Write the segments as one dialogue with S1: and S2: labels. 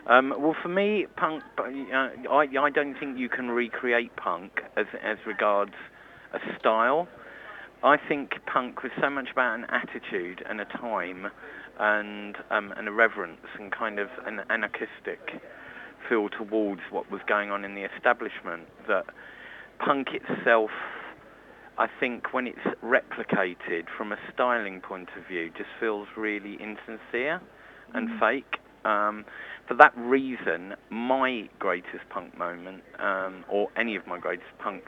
S1: Well, for me, punk. I don't think you can recreate punk as regards a style. I think punk was so much about an attitude and a time, and a reverence and kind of an anarchistic feel towards what was going on in the establishment, that punk itself, I think, when it's replicated from a styling point of view, just feels really insincere and fake. For that reason, my greatest punk moment, or any of my greatest punk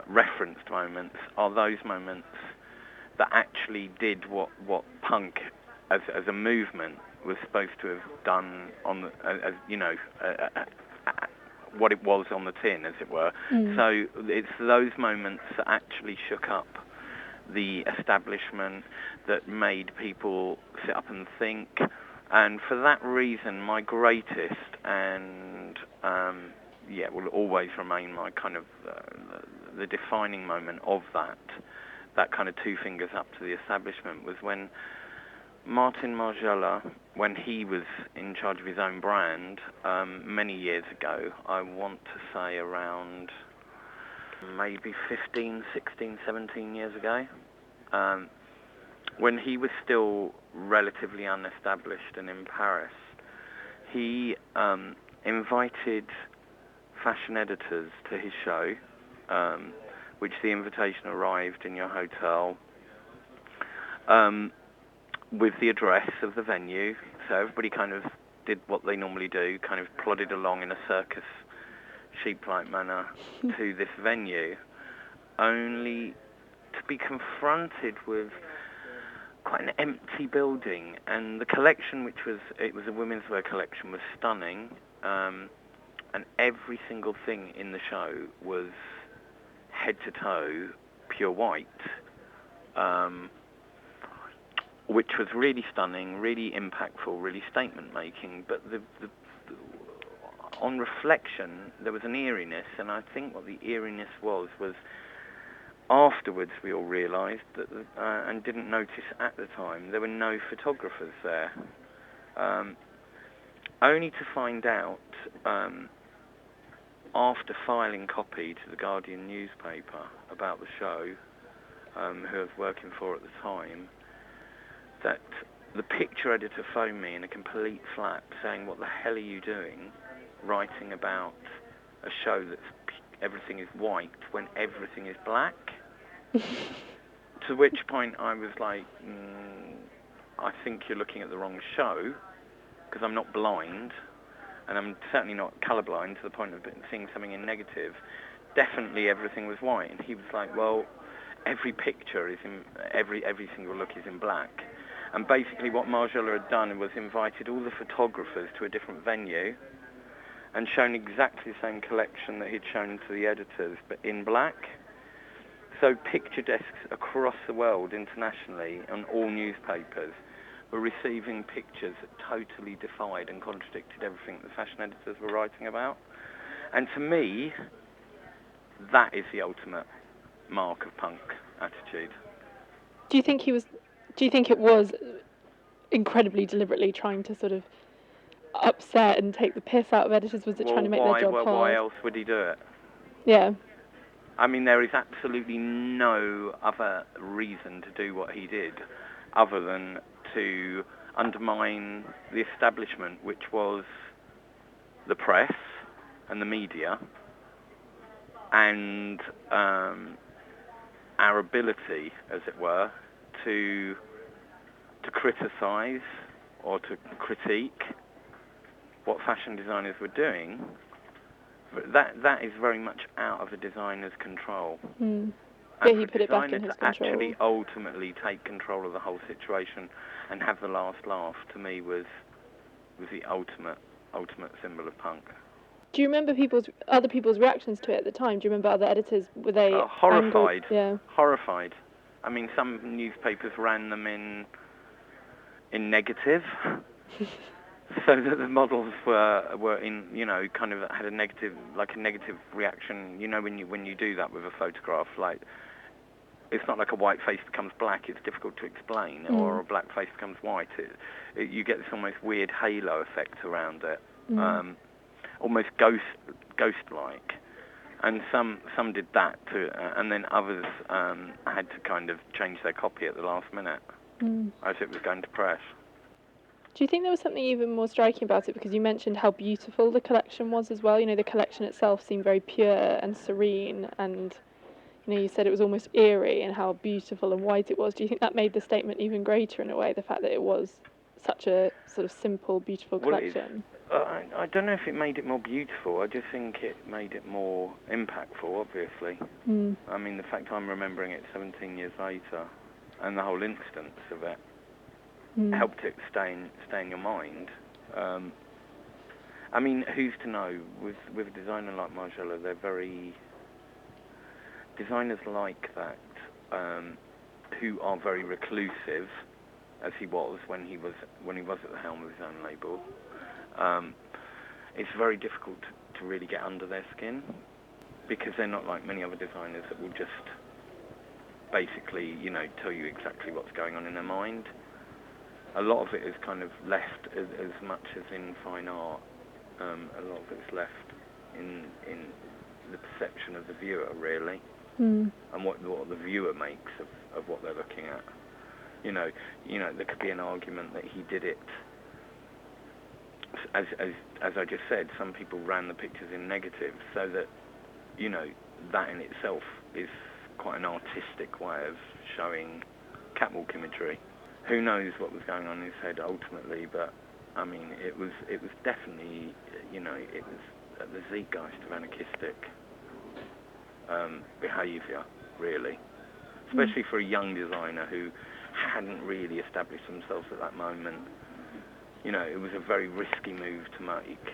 S1: referenced moments, are those moments that actually did what punk as a movement was supposed to have done on the, as you know, what it was on the tin, as it were. So it's those moments that actually shook up the establishment, that made people sit up and think. And for that reason, my greatest and will always remain my kind of the defining moment of that kind of two fingers up to the establishment, was when Martin Margiela, when he was in charge of his own brand many years ago, I want to say around maybe 15, 16, 17 years ago, when he was still relatively unestablished and in Paris, he invited fashion editors to his show, which the invitation arrived in your hotel with the address of the venue. So everybody kind of did what they normally do, kind of plodded along in a circus sheep-like manner to this venue, only to be confronted with quite an empty building. And the collection, it was a women's wear collection, was stunning, and every single thing in the show was head to toe pure white, which was really stunning, really impactful, really statement making. But on reflection, there was an eeriness, and I think what the eeriness was afterwards we all realised that, and didn't notice at the time, there were no photographers there. Only to find out, after filing copy to the Guardian newspaper about the show, who I was working for at the time, that the picture editor phoned me in a complete flap saying, "What the hell are you doing writing about a show that's everything is white when everything is black?" To which point I was like, I think you're looking at the wrong show, because I'm not blind, and I'm certainly not colourblind to the point of seeing something in negative. Definitely everything was white. And he was like, well, every picture is in, every single look is in black. And basically what Margiela had done was invited all the photographers to a different venue and shown exactly the same collection that he'd shown to the editors, but in black. So picture desks across the world, internationally, on all newspapers, were receiving pictures that totally defied and contradicted everything the fashion editors were writing about. And to me, that is the ultimate mark of punk attitude.
S2: Do you think it was incredibly deliberately trying to sort of upset and take the piss out of editors? Was it trying to make their job hard?
S1: Why else would he do it?
S2: Yeah.
S1: I mean, there is absolutely no other reason to do what he did other than to undermine the establishment, which was the press and the media, and our ability, as it were, to criticise or to critique what fashion designers were doing. But that is very much out of a designer's control.
S2: Yeah, he put it back in his control.
S1: To actually ultimately take control of the whole situation and have the last laugh, to me, was the ultimate symbol of punk.
S2: Do you remember other people's reactions to it at the time? Do you remember other editors? Were they
S1: horrified?
S2: Angry? Yeah.
S1: Horrified. I mean, some newspapers ran them in negative. So that the models were in, kind of had a negative reaction. When you do that with a photograph, like it's not like a white face becomes black. It's difficult to explain, or a black face becomes white. You get this almost weird halo effect around it, almost ghost-like. And some did that too, and then others had to kind of change their copy at the last minute as it was going to press.
S2: Do you think there was something even more striking about it? Because you mentioned how beautiful the collection was as well. You know, the collection itself seemed very pure and serene, and you know, you said it was almost eerie and how beautiful and white it was. Do you think that made the statement even greater in a way, the fact that it was such a sort of simple, beautiful collection?
S1: I don't know if it made it more beautiful. I just think it made it more impactful, obviously. I mean, the fact I'm remembering it 17 years later, and the whole instance of it, helped it stay in your mind. I mean, who's to know? With a designer like Margiela, they're very... Designers like that, who are very reclusive, as he was when he was at the helm of his own label. It's very difficult to really get under their skin, because they're not like many other designers that will just basically, you know, tell you exactly what's going on in their mind. A lot of it is kind of left, as much as in fine art, a lot of it's left in the perception of the viewer, really, and what the viewer makes of what they're looking at. You know, there could be an argument that he did it, as I just said, some people ran the pictures in negative, so that, you know, that in itself is quite an artistic way of showing catwalk imagery. Who knows what was going on in his head ultimately, but I mean, it was definitely, you know, it was the zeitgeist of anarchistic behaviour, really, especially for a young designer who hadn't really established themselves at that moment. You know, it was a very risky move to make.